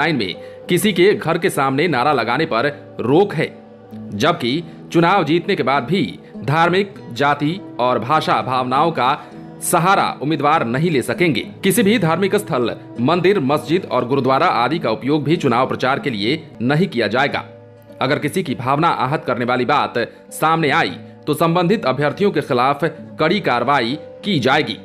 Guideline में किसी के घर के सामने नारा लगाने पर रोक है, जबकि चुनाव जीतने के बाद भी धार्मिक, जाति और भाषा भावनाओं का सहारा उम्मीदवार नहीं ले सकेंगे। किसी भी धार्मिक स्थल, मंदिर, मस्जिद और गुरुद्वारा आदि का उपयोग भी चुनाव प्रचार के लिए नहीं किया जाएगा। अगर किसी की भावना आहत करने वाली बात सामने आई तो संबंधित अभ्यर्थियों के खिलाफ कड़ी कार्रवाई की जाएगी।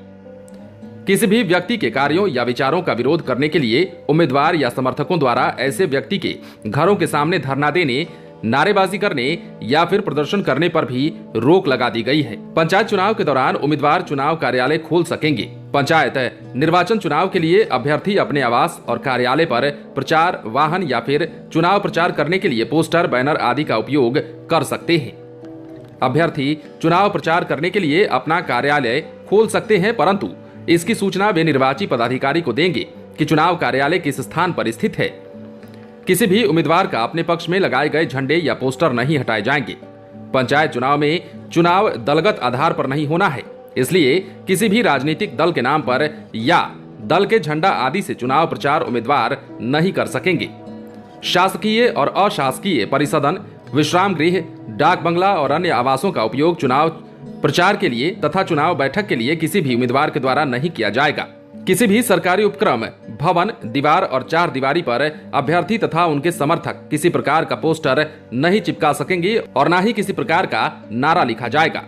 किसी भी व्यक्ति के कार्यों या विचारों का विरोध करने के लिए उम्मीदवार या समर्थकों द्वारा ऐसे व्यक्ति के घरों के सामने धरना देने, नारेबाजी करने या फिर प्रदर्शन करने पर भी रोक लगा दी गई है। पंचायत चुनाव के दौरान उम्मीदवार चुनाव कार्यालय खोल सकेंगे। पंचायत निर्वाचन चुनाव के लिए अभ्यर्थी अपने आवास और कार्यालय पर प्रचार वाहन या फिर चुनाव प्रचार करने के लिए पोस्टर, बैनर आदि का उपयोग कर सकते हैं। अभ्यर्थी चुनाव प्रचार करने के लिए अपना कार्यालय खोल सकते हैं, परंतु इसकी सूचना वे निर्वाची पदाधिकारी को देंगे कि चुनाव कार्यालय किस स्थान पर स्थित है। किसी भी उम्मीदवार का अपने पक्ष में लगाए गए झंडे या पोस्टर नहीं हटाए जाएंगे। पंचायत चुनाव में चुनाव दलगत आधार पर नहीं होना है, इसलिए किसी भी राजनीतिक दल के नाम पर या दल के झंडा आदि से चुनाव प्रचार उम्मीदवार नहीं कर सकेंगे। शासकीय और अशासकीय परिसदन, विश्राम गृह, डाक बंगला और अन्य आवासों का उपयोग चुनाव प्रचार के लिए तथा चुनाव बैठक के लिए किसी भी उम्मीदवार के द्वारा नहीं किया जाएगा। किसी भी सरकारी उपक्रम, भवन, दीवार और चार दीवारी पर अभ्यर्थी तथा उनके समर्थक किसी प्रकार का पोस्टर नहीं चिपका सकेंगे और न ही किसी प्रकार का नारा लिखा जाएगा।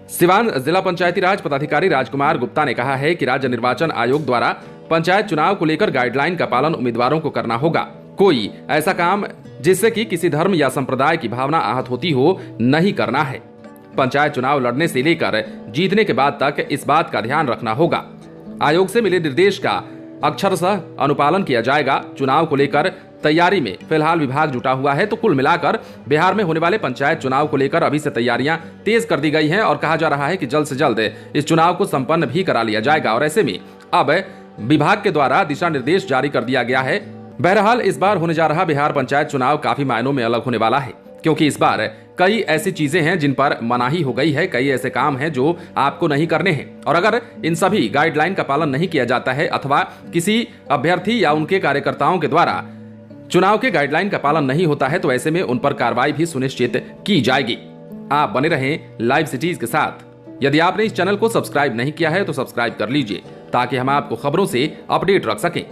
सिवान जिला पंचायती राज पदाधिकारी राजकुमार गुप्ता ने कहा है कि राज्य निर्वाचन आयोग द्वारा पंचायत चुनाव को लेकर गाइडलाइन का पालन उम्मीदवारों को करना होगा। कोई ऐसा काम जिससे कि किसी धर्म या संप्रदाय की भावना आहत होती हो नहीं करना है। पंचायत चुनाव लड़ने से लेकर जीतने के बाद तक इस बात का ध्यान रखना होगा। आयोग से मिले निर्देश का अक्षरशः अनुपालन किया जाएगा। चुनाव को लेकर तैयारी में फिलहाल विभाग जुटा हुआ है, तो कुल मिलाकर बिहार में होने वाले पंचायत चुनाव को लेकर अभी से तैयारियां तेज कर दी गई हैं और कहा जा रहा है कि जल्द से जल्द इस चुनाव को संपन्न भी करा लिया जाएगा। और ऐसे में अब विभाग के द्वारा दिशा निर्देश जारी कर दिया गया है। बहरहाल इस बार होने जा रहा बिहार पंचायत चुनाव काफी मायनों में अलग होने वाला है, क्योंकि इस बार कई ऐसी चीजें हैं जिन पर मनाही हो गई है, कई ऐसे काम हैं जो आपको नहीं करने हैं। और अगर इन सभी गाइडलाइन का पालन नहीं किया जाता है अथवा किसी अभ्यर्थी या उनके कार्यकर्ताओं के द्वारा चुनाव के गाइडलाइन का पालन नहीं होता है, तो ऐसे में उन पर कार्रवाई भी सुनिश्चित की जाएगी। आप बने रहें लाइव सिटीज के साथ। यदि आपने इस चैनल को सब्सक्राइब नहीं किया है तो सब्सक्राइब कर लीजिए, ताकि हम आपको खबरों से अपडेट रख सकें।